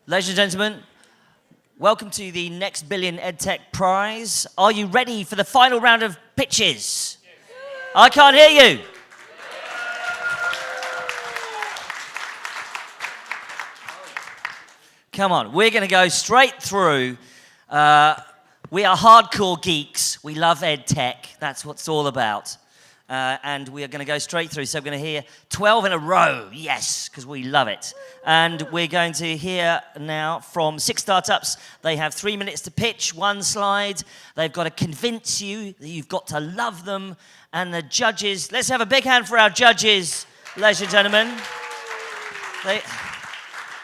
Ladies and gentlemen, welcome to the Next Billion EdTech Prize. Are you ready for the final round of pitches? Yes. I can't hear you. Come on, we're going to go straight through. We are hardcore geeks. We love EdTech. That's what it's all about. And we are going to go straight through. So we're going to hear 12 in a row. Yes, because we love it. And we're going to hear now from 6 startups. They have 3 minutes to pitch, 1 slide. They've got to convince you that you've got to love them. And the judges, let's have a big hand for our judges, ladies and gentlemen.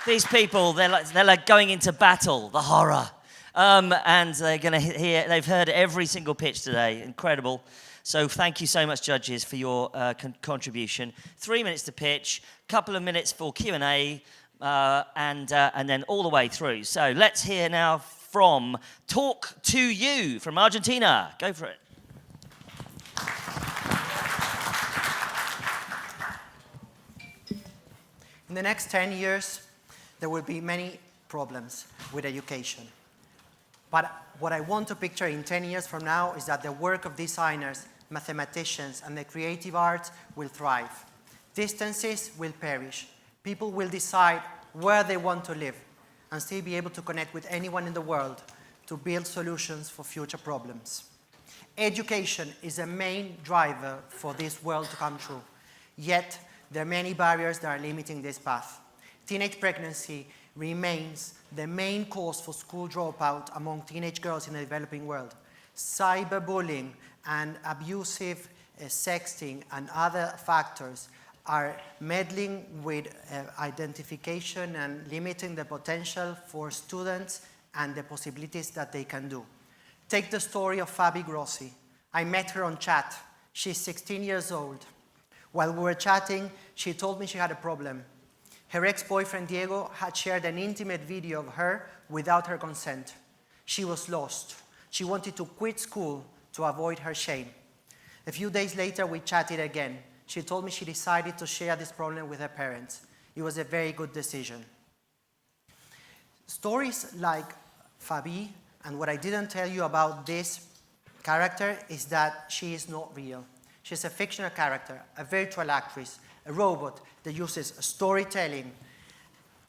These people, they're like going into battle, the horror. And they're going to hear, they've heard every single pitch today. Incredible. So thank you so much, judges, for your contribution. 3 minutes to pitch, couple of minutes for Q&A, and then all the way through. So let's hear now from Talk to You from Argentina. Go for it. In the next 10 years, there will be many problems with education. But what I want to picture in 10 years from now is that the work of designers, mathematicians, and the creative arts will thrive. Distances will perish. People will decide where they want to live and still be able to connect with anyone in the world to build solutions for future problems. Education is a main driver for this world to come true. Yet, there are many barriers that are limiting this path. Teenage pregnancy remains the main cause for school dropout among teenage girls in the developing world. Cyberbullying and abusive sexting and other factors are meddling with identification and limiting the potential for students and the possibilities that they can do. Take the story of Fabi Grossi. I met her on chat. She's 16 years old. While we were chatting, she told me she had a problem. Her ex-boyfriend Diego had shared an intimate video of her without her consent. She was lost. She wanted to quit school to avoid her shame. A few days later, we chatted again. She told me she decided to share this problem with her parents. It was a very good decision. Stories like Fabi, and what I didn't tell you about this character is that she is not real. She's a fictional character, a virtual actress, a robot that uses storytelling,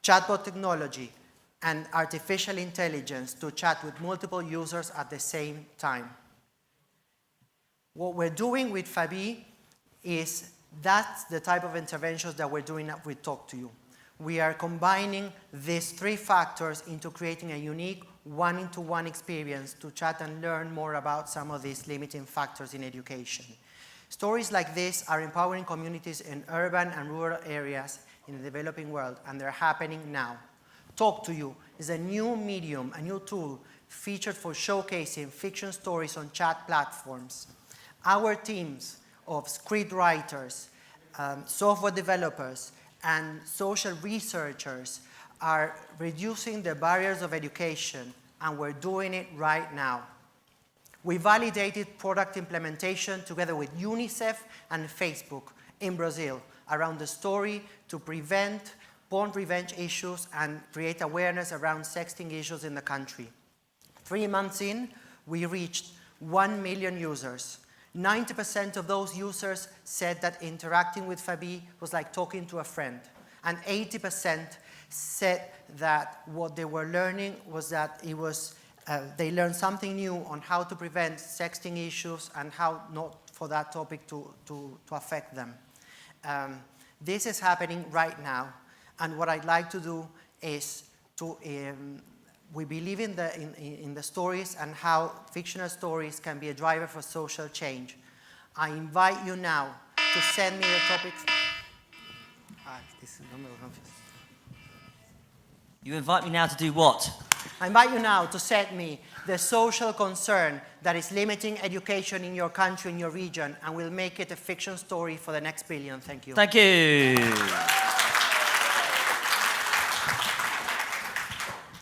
chatbot technology, and artificial intelligence to chat with multiple users at the same time. What we're doing with Fabi is that's the type of interventions that we're doing with Talk to You. We are combining these 3 factors into creating a unique one-to-one experience to chat and learn more about some of these limiting factors in education. Stories like this are empowering communities in urban and rural areas in the developing world, and they're happening now. Talk to You is a new medium, a new tool featured for showcasing fiction stories on chat platforms. Our teams of script writers, software developers, and social researchers are reducing the barriers of education, and we're doing it right now. We validated product implementation together with UNICEF and Facebook in Brazil around the story to prevent porn revenge issues and create awareness around sexting issues in the country. 3 months in, we reached 1 million users. 90% of those users said that interacting with Fabi was like talking to a friend. And 80% said that what they were learning was that they learned something new on how to prevent sexting issues and how not for that topic to affect them. This is happening right now. And what I'd like to do is we believe in the stories and how fictional stories can be a driver for social change. I invite you now to send me the topics. You invite me now to do what? I invite you now to send me the social concern that is limiting education in your country, in your region, and we'll make it a fiction story for the next billion. Thank you. Thank you.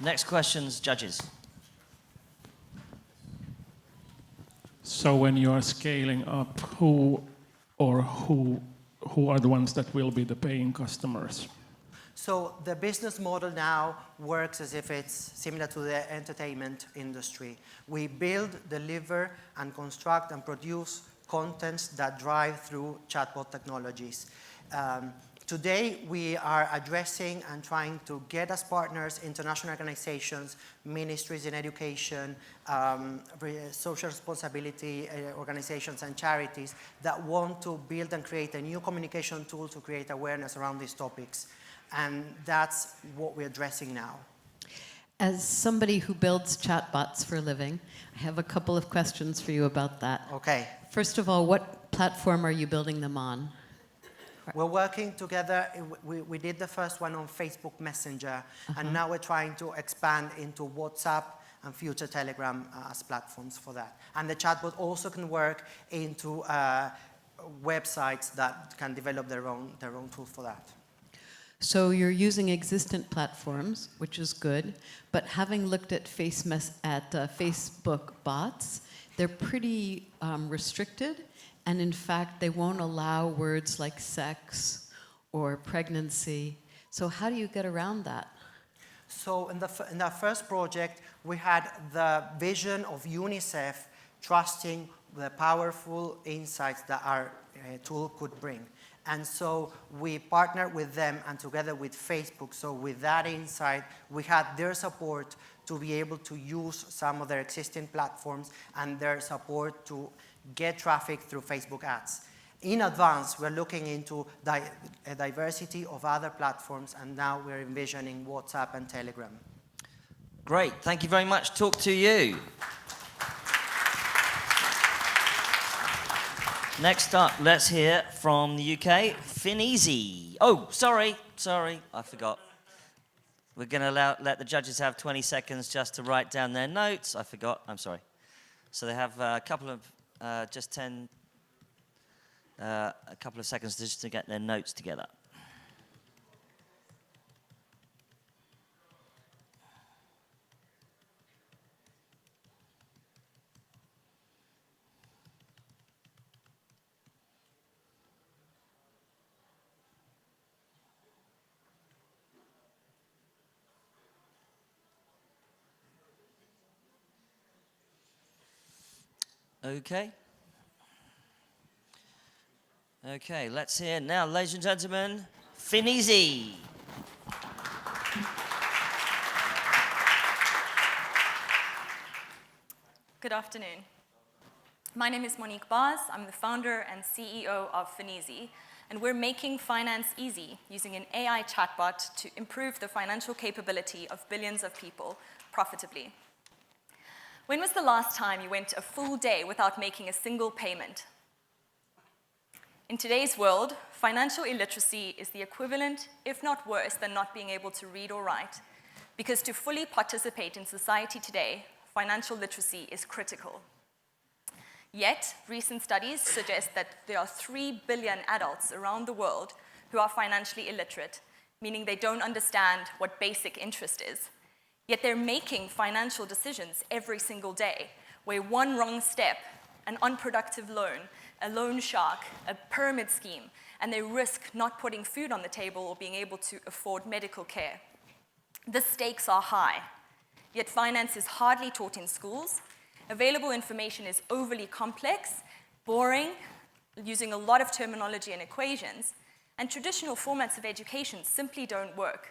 Next questions, judges. So when you are scaling up, who are the ones that will be the paying customers? So the business model now works as if it's similar to the entertainment industry. We build, deliver, and construct and produce contents that drive through chatbot technologies. Today, we are addressing and trying to get as partners international organizations, ministries in education, social responsibility organizations and charities that want to build and create a new communication tool to create awareness around these topics. And that's what we're addressing now. As somebody who builds chatbots for a living, I have a couple of questions for you about that. Okay. First of all, what platform are you building them on? We're working together. We did the first one on Facebook Messenger, and now we're trying to expand into WhatsApp and future Telegram as platforms for that. And the chatbot also can work into websites that can develop their own tool for that. So you're using existent platforms, which is good, but having looked at Facebook bots, they're pretty restricted. And in fact, they won't allow words like sex or pregnancy. So how do you get around that? So in our first project, we had the vision of UNICEF trusting the powerful insights that our tool could bring. And so we partnered with them and together with Facebook. So with that insight, we had their support to be able to use some of their existing platforms and their support to get traffic through Facebook ads. In advance, we're looking into a diversity of other platforms, and now we're envisioning WhatsApp and Telegram. Great, thank you very much. Talk to you. Next up, let's hear from the UK, Fineasy. Oh, sorry, I forgot. We're going to let the judges have 20 seconds just to write down their notes. I forgot, I'm sorry. So they have a couple of seconds just to get their notes together. Okay, let's hear now, ladies and gentlemen, Fineasy. Good afternoon. My name is Monique Baz. I'm the founder and CEO of Fineasy, and we're making finance easy using an AI chatbot to improve the financial capability of billions of people profitably. When was the last time you went a full day without making a single payment? In today's world, financial illiteracy is the equivalent, if not worse, than not being able to read or write, because to fully participate in society today, financial literacy is critical. Yet, recent studies suggest that there are 3 billion adults around the world who are financially illiterate, meaning they don't understand what basic interest is. Yet they're making financial decisions every single day, where one wrong step, an unproductive loan, a loan shark, a pyramid scheme, and they risk not putting food on the table or being able to afford medical care. The stakes are high, yet finance is hardly taught in schools. Available information is overly complex, boring, using a lot of terminology and equations, and traditional formats of education simply don't work.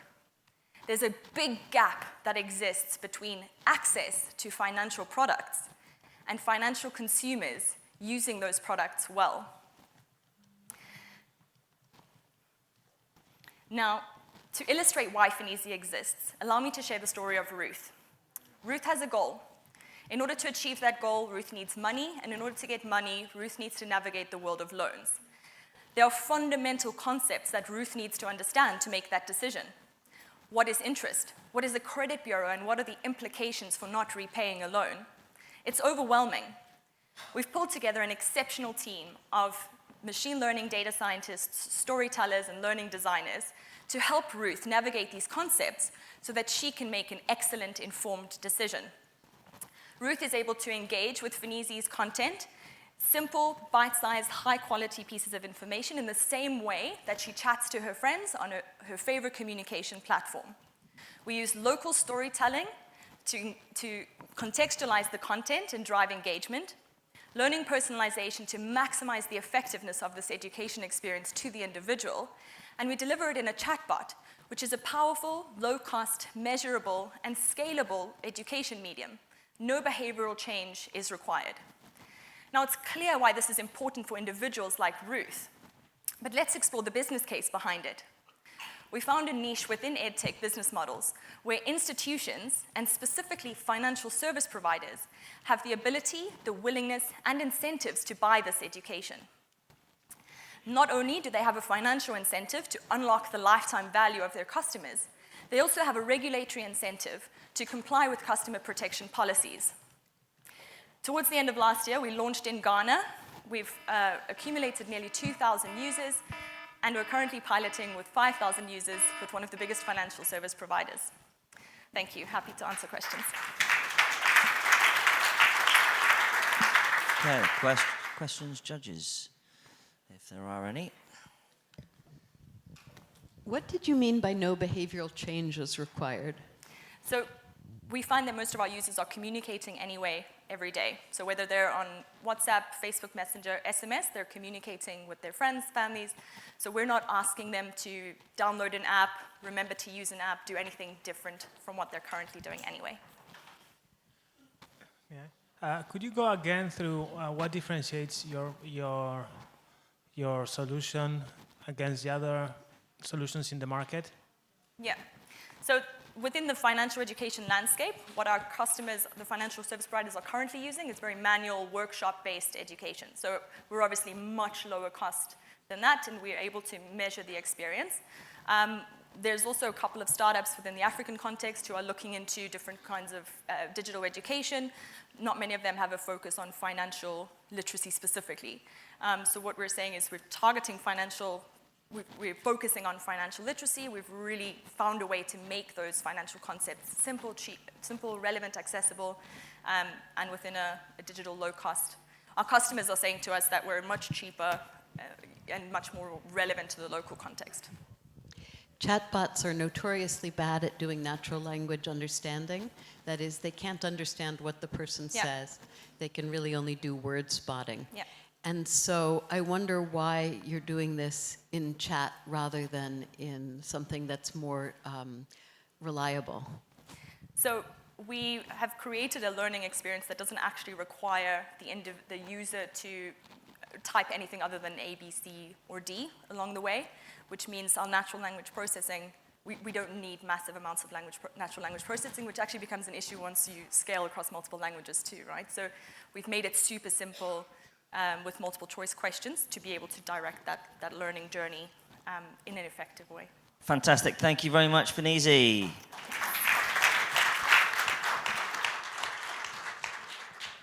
There's a big gap that exists between access to financial products and financial consumers using those products well. Now, to illustrate why Fineasy exists, allow me to share the story of Ruth. Ruth has a goal. In order to achieve that goal, Ruth needs money, and in order to get money, Ruth needs to navigate the world of loans. There are fundamental concepts that Ruth needs to understand to make that decision. What is interest? What is a credit bureau, and what are the implications for not repaying a loan? It's overwhelming. We've pulled together an exceptional team of machine learning data scientists, storytellers, and learning designers to help Ruth navigate these concepts so that she can make an excellent, informed decision. Ruth is able to engage with Fineasy's content Simple, bite-sized, high-quality pieces of information in the same way that she chats to her friends on her favorite communication platform. We use local storytelling to contextualize the content and drive engagement, learning personalization to maximize the effectiveness of this education experience to the individual, and we deliver it in a chatbot, which is a powerful, low-cost, measurable, and scalable education medium. No behavioral change is required. Now, it's clear why this is important for individuals like Ruth, but let's explore the business case behind it. We found a niche within EdTech business models where institutions, and specifically financial service providers, have the ability, the willingness, and incentives to buy this education. Not only do they have a financial incentive to unlock the lifetime value of their customers, they also have a regulatory incentive to comply with customer protection policies. Towards the end of last year, we launched in Ghana. We've accumulated nearly 2,000 users, and we're currently piloting with 5,000 users with one of the biggest financial service providers. Thank you. Happy to answer questions. Okay, questions, judges, if there are any. What did you mean by no behavioral change is required? So we find that most of our users are communicating anyway every day. So whether they're on WhatsApp, Facebook Messenger, SMS, they're communicating with their friends, families. So we're not asking them to download an app, remember to use an app, do anything different from what they're currently doing anyway. Yeah. Could you go again through what differentiates your solution against the other solutions in the market? Yeah. So within the financial education landscape, what our customers, the financial service providers, are currently using is very manual, workshop-based education. So we're obviously much lower cost than that, and we're able to measure the experience. There's also a couple of startups within the African context who are looking into different kinds of digital education. Not many of them have a focus on financial literacy specifically. So what we're saying is we're targeting we're focusing on financial literacy. We've really found a way to make those financial concepts simple, cheap, simple, relevant, accessible, and within a digital low cost. Our customers are saying to us that we're much cheaper and much more relevant to the local context. Chatbots are notoriously bad at doing natural language understanding. That is, they can't understand what the person says. They can really only do word spotting. Yeah. And so I wonder why you're doing this in chat rather than in something that's more reliable. So we have created a learning experience that doesn't actually require the user to type anything other than A, B, C, or D along the way, which means our natural language processing, we don't need massive amounts of natural language processing, which actually becomes an issue once you scale across multiple languages too, right? So we've made it super simple with multiple choice questions to be able to direct that learning journey in an effective way. Fantastic. Thank you very much, Finisi.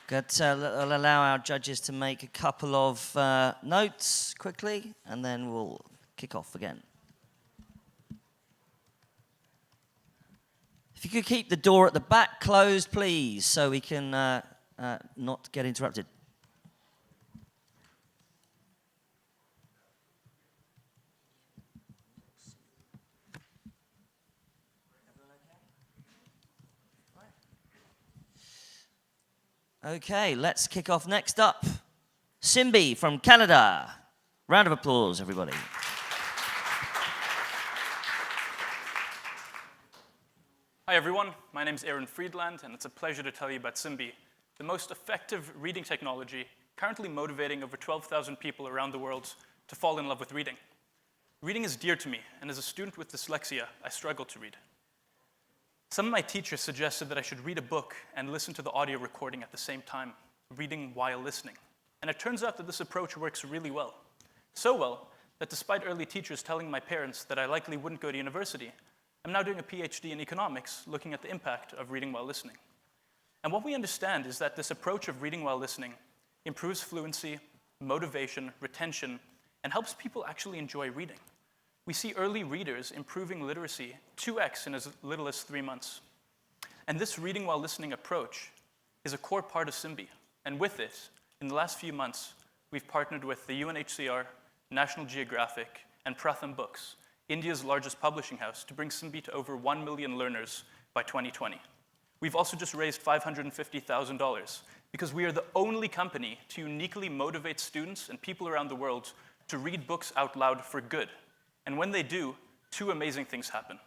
Good. I'll allow our judges to make a couple of notes quickly, and then we'll kick off again. If you could keep the door at the back closed, please, so we can not get interrupted. Okay, let's kick off. Next up, Simbi from Canada. Round of applause, everybody. Hi, everyone. My name is Aaron Friedland, and it's a pleasure to tell you about Simbi, the most effective reading technology currently motivating over 12,000 people around the world to fall in love with reading. Reading is dear to me, and as a student with dyslexia, I struggle to read. Some of my teachers suggested that I should read a book and listen to the audio recording at the same time, reading while listening. And it turns out that this approach works really well. So well that despite early teachers telling my parents that I likely wouldn't go to university, I'm now doing a PhD in economics looking at the impact of reading while listening. And what we understand is that this approach of reading while listening improves fluency, motivation, retention, and helps people actually enjoy reading. We see early readers improving literacy 2x in as little as 3 months. And this reading while listening approach is a core part of Simbi. And with it, in the last few months, we've partnered with the UNHCR, National Geographic, and Pratham Books, India's largest publishing house, to bring Simbi to over 1 million learners by 2020. We've also just raised $550,000 because we are the only company to uniquely motivate students and people around the world to read books out loud for good. And when they do, two amazing things happen.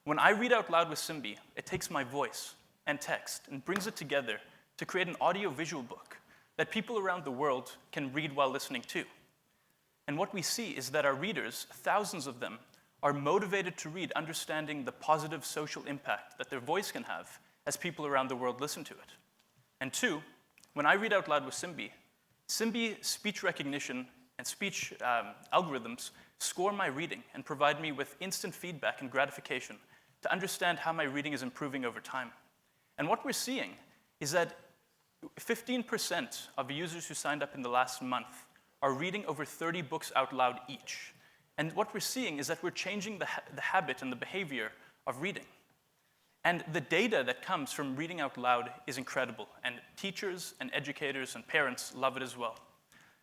When I read out loud with Simbi, it takes my voice and text and brings it together to create an audio-visual book that people around the world can read while listening to. And what we see is that our readers, thousands of them, are motivated to read, understanding the positive social impact that their voice can have as people around the world listen to it. And two, when I read out loud with Simbi, Simbi speech recognition and speech algorithms score my reading and provide me with instant feedback and gratification to understand how my reading is improving over time. And what we're seeing is that 15% of users who signed up in the last month are reading over 30 books out loud each. And what we're seeing is that we're changing the habit and the behavior of reading. And the data that comes from reading out loud is incredible, and teachers and educators and parents love it as well.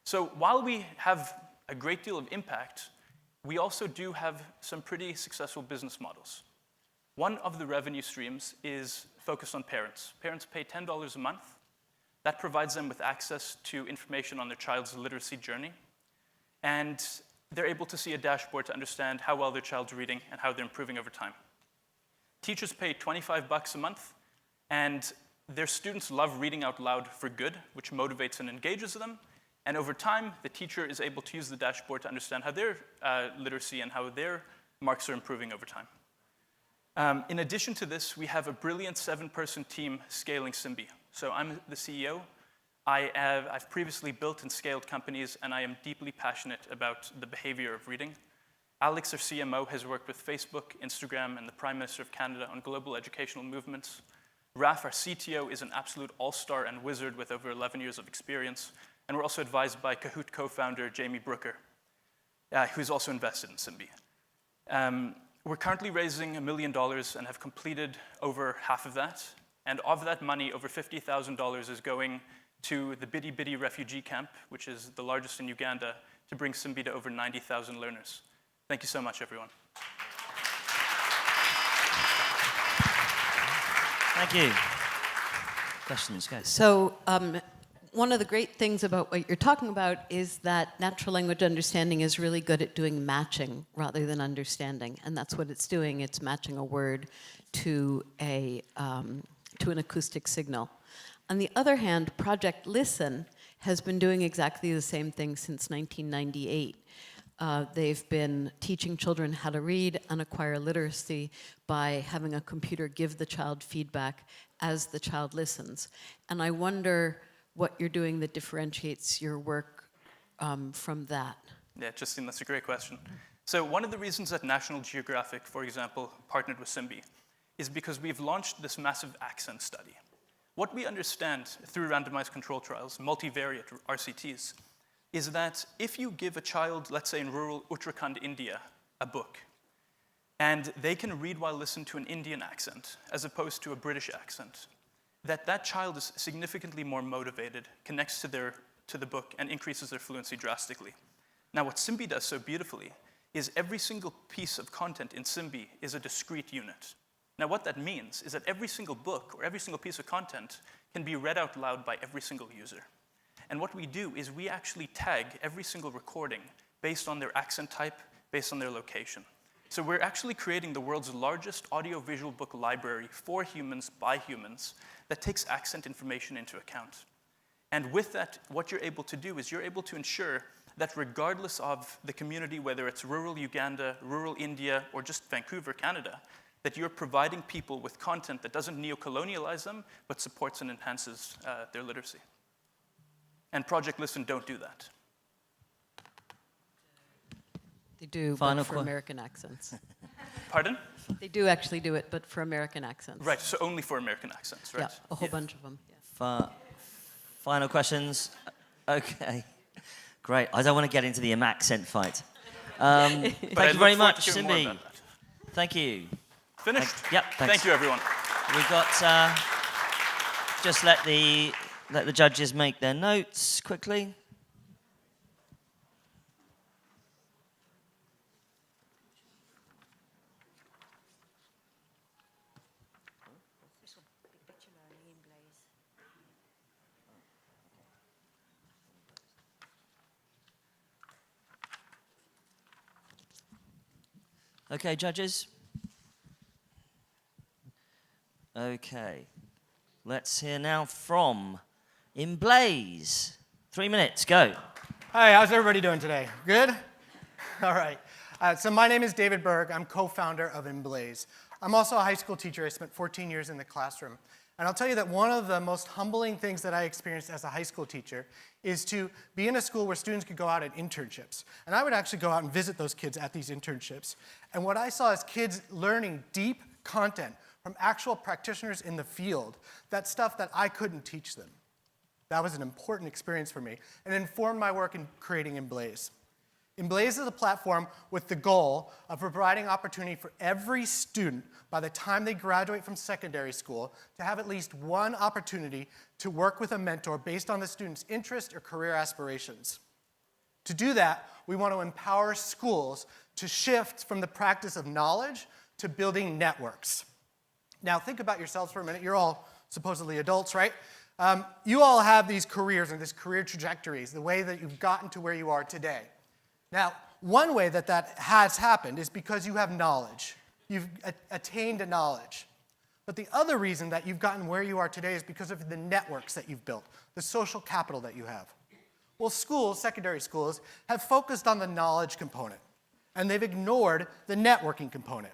So while we have a great deal of impact, we also do have some pretty successful business models. One of the revenue streams is focused on parents. Parents pay $10 a month. That provides them with access to information on their child's literacy journey. And they're able to see a dashboard to understand how well their child's reading and how they're improving over time. Teachers pay $25 a month, and their students love reading out loud for good, which motivates and engages them. And over time, the teacher is able to use the dashboard to understand how their literacy and how their marks are improving over time. In addition to this, we have a brilliant 7-person team scaling Simbi. So I'm the CEO. I've previously built and scaled companies, and I am deeply passionate about the behavior of reading. Alex, our CMO, has worked with Facebook, Instagram, and the Prime Minister of Canada on global educational movements. Raf, our CTO, is an absolute all-star and wizard with over 11 years of experience. And we're also advised by Kahoot co-founder Jamie Brooker, who's also invested in Simbi. We're currently raising $1 million and have completed over half of that. And of that money, over $50,000 is going to the Bidi Bidi refugee camp, which is the largest in Uganda, to bring Simbi to over 90,000 learners. Thank you so much, everyone. Thank you. Questions, guys? So one of the great things about what you're talking about is that natural language understanding is really good at doing matching rather than understanding. And that's what it's doing. It's matching a word to an acoustic signal. On the other hand, Project Listen has been doing exactly the same thing since 1998. They've been teaching children how to read and acquire literacy by having a computer give the child feedback as the child listens. And I wonder what you're doing that differentiates your work from that. Yeah, Justine, that's a great question. So one of the reasons that National Geographic, for example, partnered with Simbi is because we've launched this massive accent study. What we understand through randomized control trials, multivariate RCTs, is that if you give a child, let's say in rural Uttarakhand, India, a book, and they can read while listening to an Indian accent as opposed to a British accent, that child is significantly more motivated, connects to the book, and increases their fluency drastically. Now, what Simbi does so beautifully is every single piece of content in Simbi is a discrete unit. Now, what that means is that every single book or every single piece of content can be read out loud by every single user. And what we do is we actually tag every single recording based on their accent type, based on their location. So we're actually creating the world's largest audio-visual book library for humans by humans that takes accent information into account. And with that, what you're able to do is you're able to ensure that regardless of the community, whether it's rural Uganda, rural India, or just Vancouver, Canada, that you're providing people with content that doesn't neo-colonialize them, but supports and enhances their literacy. And Project Listen don't do that. They do, Final but for American accents. Pardon? They do actually do it, but for American accents. Right, so only for American accents, right? Yeah, a whole bunch of them. Yeah. Final questions? Okay. Great. I don't want to get into the accent fight. Thank you very much, Simbi. Thank you. Finished? Yep, thanks. Thank you, everyone. We've got, just let the let the judges make their notes quickly. Okay, judges? Okay. Let's hear now from Blaze. 3 minutes, go. Hi, how's everybody doing today? Good? All right. So my name is David Berg. I'm co-founder of Blaze. I'm also a high school teacher. I spent 14 years in the classroom. And I'll tell you that one of the most humbling things that I experienced as a high school teacher is to be in a school where students could go out at internships. And I would actually go out and visit those kids at these internships. And what I saw is kids learning deep content from actual practitioners in the field, that stuff that I couldn't teach them. That was an important experience for me and informed my work in creating Blaze. Blaze is a platform with the goal of providing opportunity for every student by the time they graduate from secondary school to have at least one opportunity to work with a mentor based on the student's interest or career aspirations. To do that, we want to empower schools to shift from the practice of knowledge to building networks. Now think about yourselves for a minute. You're all supposedly adults, right? You all have these careers and these career trajectories, the way that you've gotten to where you are today. Now, one way that that has happened is because you have knowledge. You've attained a knowledge. But the other reason that you've gotten where you are today is because of the networks that you've built, the social capital that you have. Well, schools, secondary schools, have focused on the knowledge component, and they've ignored the networking component.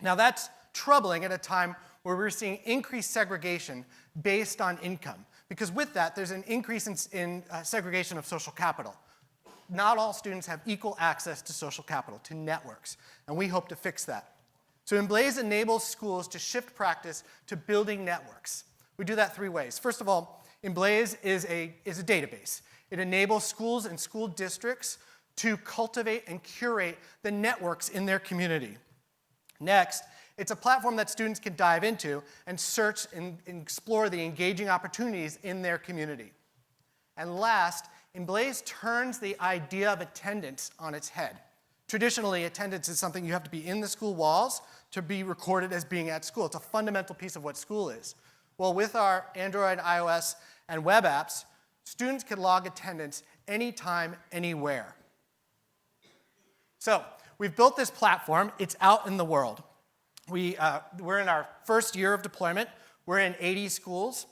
Now, that's troubling at a time where we're seeing increased segregation based on income, because with that, there's an increase in segregation of social capital. Not all students have equal access to social capital, to networks, and we hope to fix that. So Blaze enables schools to shift practice to building networks. We do that 3 ways. First of all, Blaze is a database. It enables schools and school districts to cultivate and curate the networks in their community. Next, it's a platform that students can dive into and search and explore the engaging opportunities in their community. And last, Blaze turns the idea of attendance on its head. Traditionally, attendance is something you have to be in the school walls to be recorded as being at school. It's a fundamental piece of what school is. Well, with our Android, iOS, and web apps, students can log attendance anytime, anywhere. So we've built this platform. It's out in the world. We're in our first year of deployment. We're in 80 schools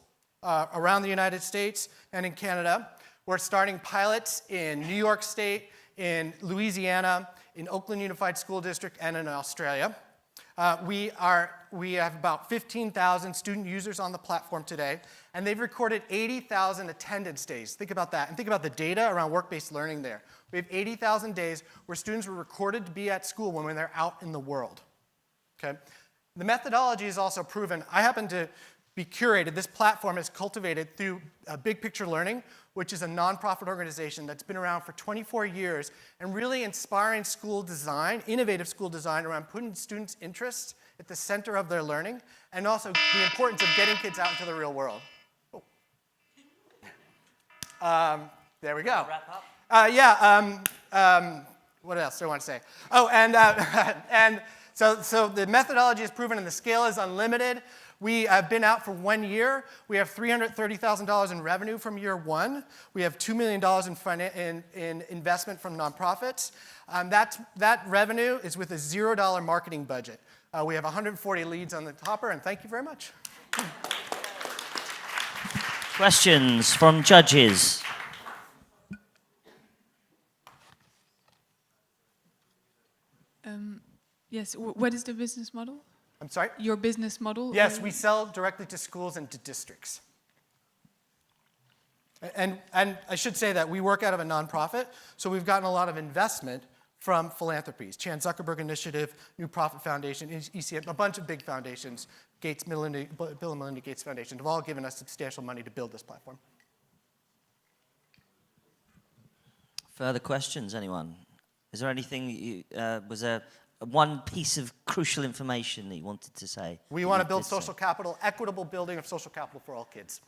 around the United States and in Canada. We're starting pilots in New York State, in Louisiana, in Oakland Unified School District, and in Australia. We have about 15,000 student users on the platform today, and they've recorded 80,000 attendance days. Think about that, and think about the data around work-based learning there. We have 80,000 days where students were recorded to be at school when they're out in the world. Okay? The methodology is also proven. I happen to be curated. This platform is cultivated through Big Picture Learning, which is a nonprofit organization that's been around for 24 years and really inspiring school design, innovative school design around putting students' interests at the center of their learning, and also the importance of getting kids out into the real world. Oh. There we go. Wrap up? What else do I want to say? Oh, and so the methodology is proven and the scale is unlimited. We have been out for 1 year. We have $330,000 in revenue from year 1. We have $2 million in investment from nonprofits. That revenue is with a $0 marketing budget. We have 140 leads on the hopper, and thank you very much. Questions from judges? Yes, what is the business model? I'm sorry? Your business model? Yes, we sell directly to schools and to districts. And I should say that we work out of a nonprofit, so we've gotten a lot of investment from philanthropies. Chan Zuckerberg Initiative, New Profit Foundation, ECM, a bunch of big foundations, Bill and Melinda Gates Foundation, have all given us substantial money to build this platform. Further questions, anyone? Is there anything, was there one piece of crucial information that you wanted to say? We want to build social capital, equitable building of social capital for all kids.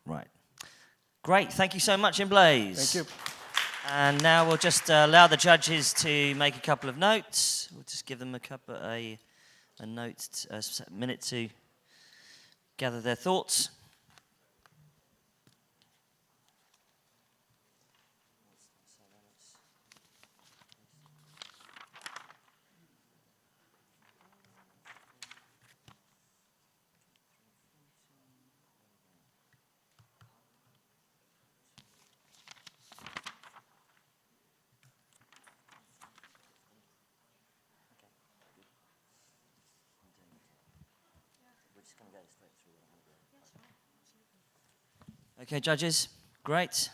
Right. Great, thank you so much, Blaze. Thank you. And now we'll just allow the judges to make a couple of notes. We'll just give them a minute to gather their thoughts. Okay, judges, great.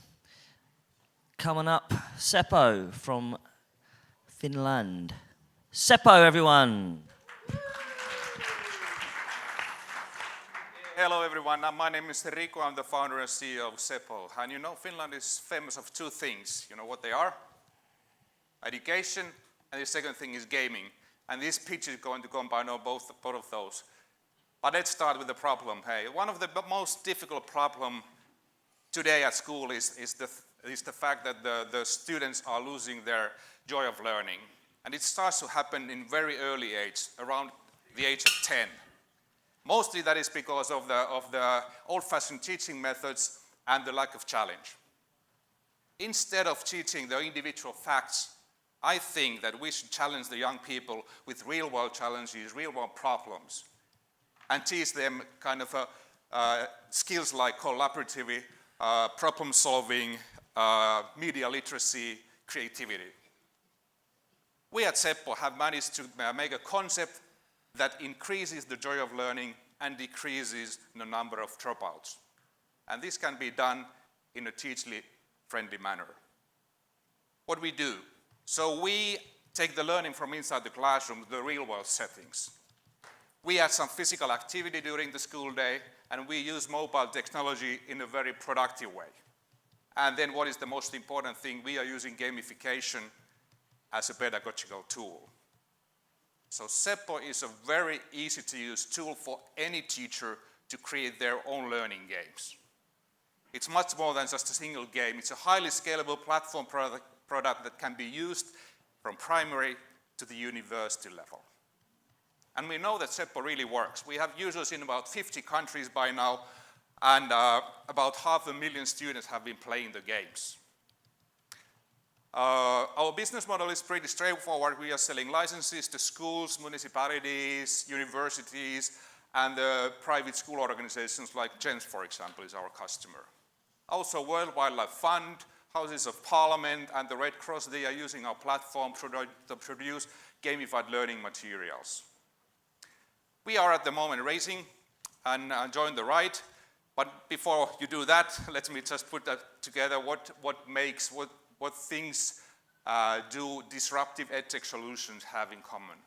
Coming up, Seppo from Finland. Seppo, everyone. Hello everyone, my name is Rico, I'm the founder and CEO of Seppo. And you know, Finland is famous of two things. You know what they are? Education, and the second thing is gaming. And this pitch is going to combine both of those. But let's start with the problem. Hey, one of the most difficult problems today at school is the fact that the students are losing their joy of learning. And it starts to happen in very early age, around the age of 10. Mostly that is because of the old-fashioned teaching methods and the lack of challenge. Instead of teaching the individual facts, I think that we should challenge the young people with real-world challenges, real-world problems, and teach them kind of skills like collaborative, problem solving, media literacy, creativity. We at Seppo have managed to make a concept that increases the joy of learning and decreases the number of dropouts. And this can be done in a teacher-friendly manner. What we do, so we take the learning from inside the classroom to the real-world settings. We add some physical activity during the school day, and we use mobile technology in a very productive way. And then what is the most important thing, we are using gamification as a pedagogical tool. So Seppo is a very easy to use tool for any teacher to create their own learning games. It's much more than just a single game. It's a highly scalable platform product that can be used from primary to the university level. And we know that Seppo really works. We have users in about 50 countries by now, and about 500,000 students have been playing the games. Our business model is pretty straightforward. We are selling licenses to schools, municipalities, universities, and private school organizations like GESF, for example, is our customer. Also, World Wildlife Fund, Houses of Parliament, and the Red Cross, they are using our platform to produce gamified learning materials. We are at the moment raising and join the ride, but before you do that, let me just put that together. What things do disruptive edtech solutions have in common?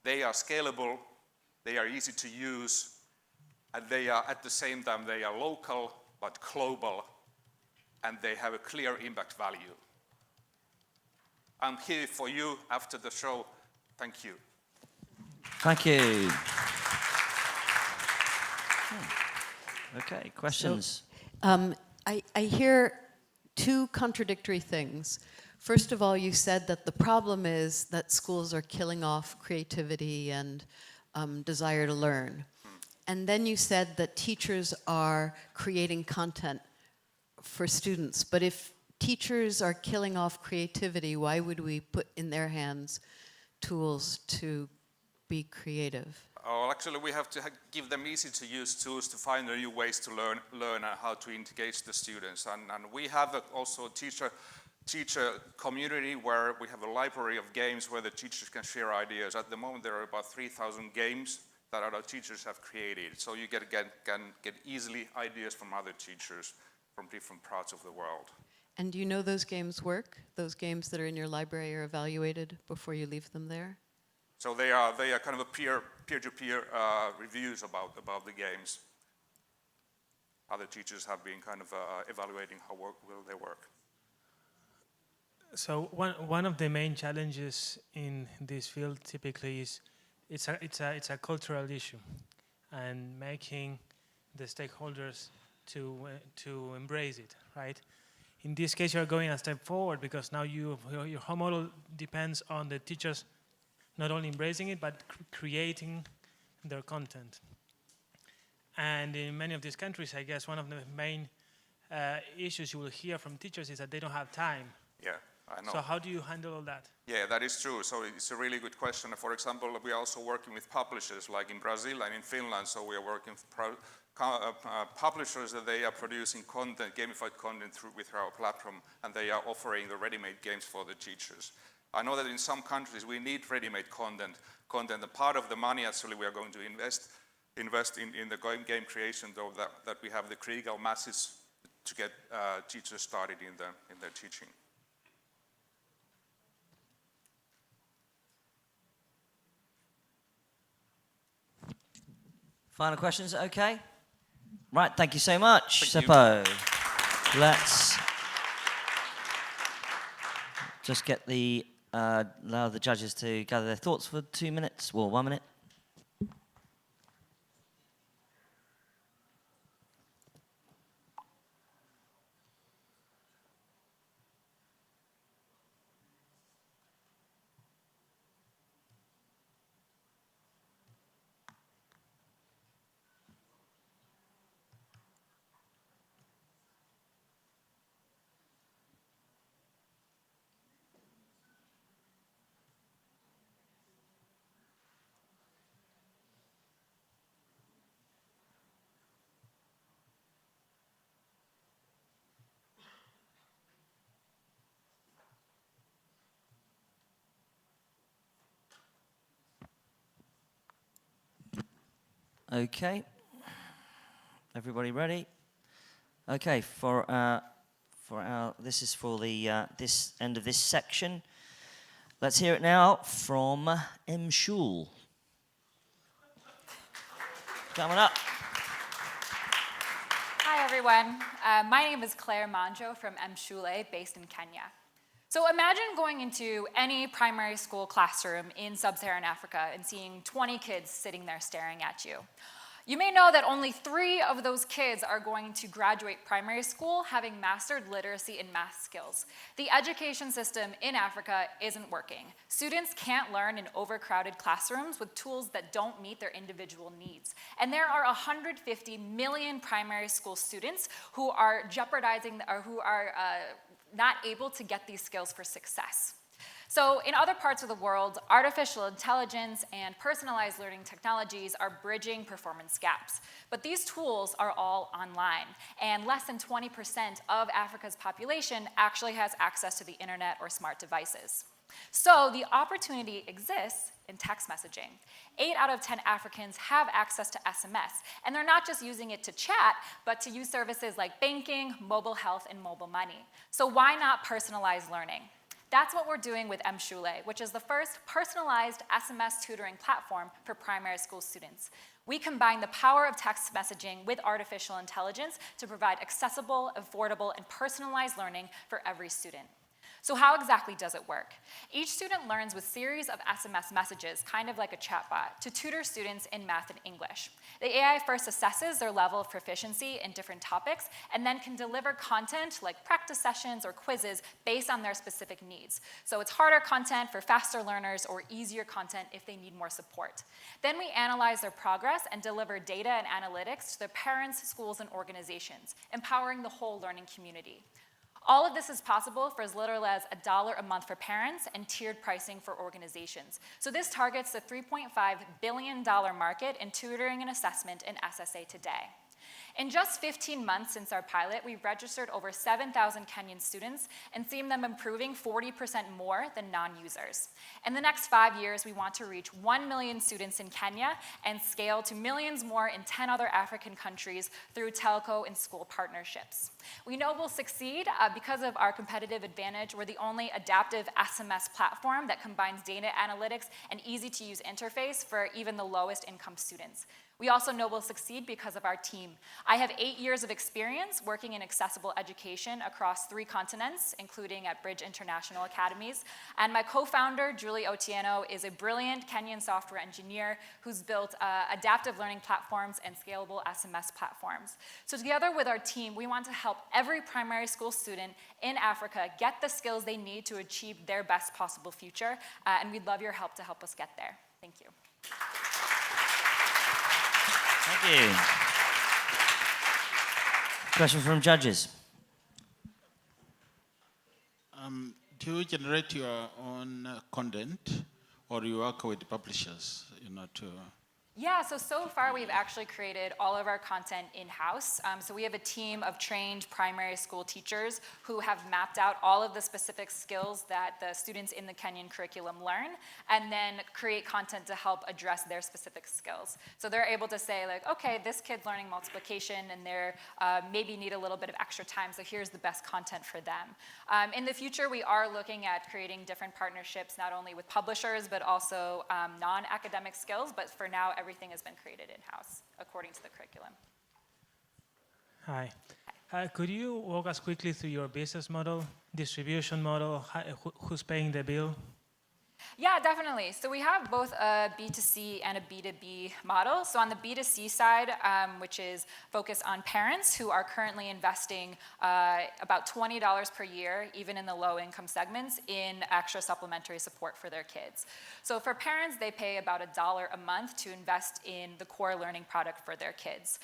They are scalable, they are easy to use, and they are at the same time, they are local but global, and they have a clear impact value. I'm here for you after the show. Thank you. Thank you. Okay, questions? So, I hear two contradictory things. First of all, you said that the problem is that schools are killing off creativity and desire to learn. And then you said that teachers are creating content for students. But if teachers are killing off creativity, why would we put in their hands tools to be creative? Oh, actually, we have to give them easy-to-use tools to find new ways to learn and how to engage the students. And we have also a teacher community where we have a library of games where the teachers can share ideas. At the moment, there are about 3,000 games that our teachers have created. So you can get easily ideas from other teachers from different parts of the world. And do you know those games work? Those games that are in your library are evaluated before you leave them there? So they are kind of a peer-to-peer reviews about the games. Other teachers have been kind of evaluating how well they work. So one of the main challenges in this field typically is it's a cultural issue, and making the stakeholders to embrace it, right? In this case, you're going a step forward because now your whole model depends on the teachers not only embracing it, but creating their content. And in many of these countries, I guess one of the main issues you will hear from teachers is that they don't have time. Yeah, I know. So how do you handle all that? Yeah, that is true. So it's a really good question. For example, we are also working with publishers like in Brazil and in Finland. So we are working with publishers that they are producing content, gamified content with our platform, and they are offering the ready-made games for the teachers. I know that in some countries we need ready-made content. And part of the money actually we are going to invest in the game creation, though that we have the critical masses to get teachers started in their teaching. Final questions, okay? Right, thank you so much, Thank Seppo. Let's just get allow the judges to gather their thoughts for 2 minutes, or 1 minute. Okay. Everybody ready? Okay, this is for the this end of this section. Let's hear it now from M-Schule. Coming up. Hi, everyone. My name is Claire Manjo from M-Schule, based in Kenya. So imagine going into any primary school classroom in sub-Saharan Africa and seeing 20 kids sitting there staring at you. You may know that only 3 of those kids are going to graduate primary school having mastered literacy and math skills. The education system in Africa isn't working. Students can't learn in overcrowded classrooms with tools that don't meet their individual needs. And there are 150 million primary school students who are jeopardizing, or who are not able to get these skills for success. So in other parts of the world, artificial intelligence and personalized learning technologies are bridging performance gaps. But these tools are all online, and less than 20% of Africa's population actually has access to the internet or smart devices. So the opportunity exists in text messaging. 8 out of 10 Africans have access to SMS, and they're not just using it to chat, but to use services like banking, mobile health, and mobile money. So why not personalize learning? That's what we're doing with M-Schule, which is the first personalized SMS tutoring platform for primary school students. We combine the power of text messaging with artificial intelligence to provide accessible, affordable, and personalized learning for every student. So how exactly does it work? Each student learns with a series of SMS messages, kind of like a chatbot, to tutor students in math and English. The AI first assesses their level of proficiency in different topics and then can deliver content like practice sessions or quizzes based on their specific needs. So it's harder content for faster learners or easier content if they need more support. Then we analyze their progress and deliver data and analytics to their parents, schools, and organizations, empowering the whole learning community. All of this is possible for as little as $1 a month for parents and tiered pricing for organizations. So this targets the $3.5 billion market in tutoring and assessment in SSA today. In just 15 months since our pilot, we've registered over 7,000 Kenyan students and seen them improving 40% more than non-users. In the next 5 years, we want to reach 1 million students in Kenya and scale to millions more in 10 other African countries through telco and school partnerships. We know we'll succeed because of our competitive advantage. We're the only adaptive SMS platform that combines data analytics and easy-to-use interface for even the lowest income students. We also know we'll succeed because of our team. I have 8 years of experience working in accessible education across 3 continents, including at Bridge International Academies. And my co-founder, Julie Otieno, is a brilliant Kenyan software engineer who's built adaptive learning platforms and scalable SMS platforms. So together with our team, we want to help every primary school student in Africa get the skills they need to achieve their best possible future. And we'd love your help to help us get there. Thank you. Thank you. Question from judges. Do you generate your own content, or you work with publishers, to... Yeah, so far we've actually created all of our content in-house. So we have a team of trained primary school teachers who have mapped out all of the specific skills that the students in the Kenyan curriculum learn, and then create content to help address their specific skills. So they're able to say, like, okay, this kid's learning multiplication, and they're maybe need a little bit of extra time, so here's the best content for them. In the future, we are looking at creating different partnerships, not only with publishers, but also non-academic skills, but for now, everything has been created in-house according to the curriculum. Hi. Could you walk us quickly through your business model, distribution model, who's paying the bill? Yeah, definitely. So we have both a B2C and a B2B model. So on the B2C side, which is focused on parents who are currently investing about $20 per year, even in the low-income segments, in extra supplementary support for their kids. So for parents, they pay about $1 a month to invest in the core learning product for their kids.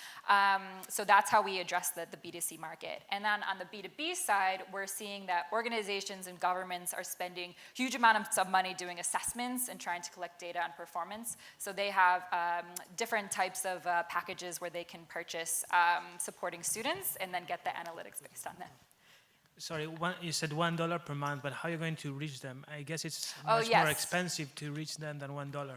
So that's how we address the B2C market. And then on the B2B side, we're seeing that organizations and governments are spending huge amounts of money doing assessments and trying to collect data on performance. So they have different types of packages where they can purchase supporting students and then get the analytics based on that. Sorry, you said $1 per month, but how are you going to reach them? I guess it's much more expensive to reach them than $1. So.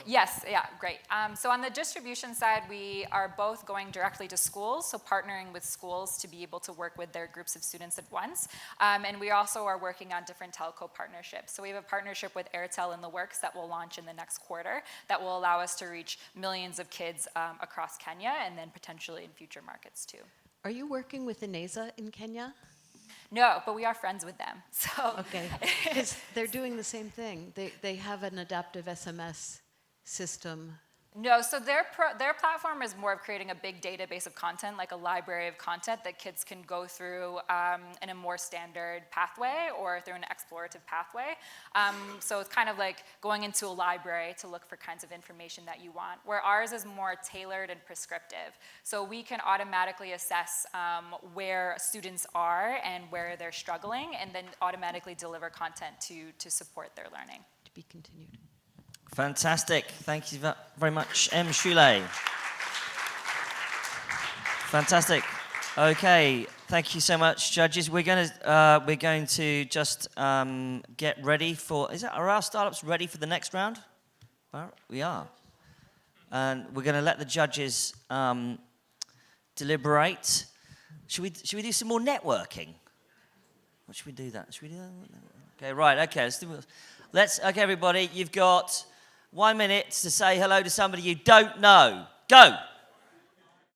Yes, yeah, great. So on the distribution side, we are both going directly to schools, so partnering with schools to be able to work with their groups of students at once. And we also are working on different telco partnerships. So we have a partnership with Airtel in the works that will launch in the next quarter that will allow us to reach millions of kids across Kenya and then potentially in future markets too. Are you working with INESA in Kenya? No, but we are friends with them. So okay, because they're doing the same thing. They have an adaptive SMS system. No, so their platform is more of creating a big database of content, like a library of content that kids can go through in a more standard pathway or through an explorative pathway. So it's kind of like going into a library to look for kinds of information that you want, where ours is more tailored and prescriptive. So we can automatically assess where students are and where they're struggling, and then automatically deliver content to support their learning. To be continued. Fantastic. Thank you very much, M-Schule. Fantastic. Okay, thank you so much, judges. We're going to just get ready for. Are our startups ready for the next round? We are, and we're going to let the judges deliberate. Should we do some more networking? What should we do that? Should we do that? Okay, right. Okay, okay, everybody. You've got 1 minute to say hello to somebody you don't know. Go!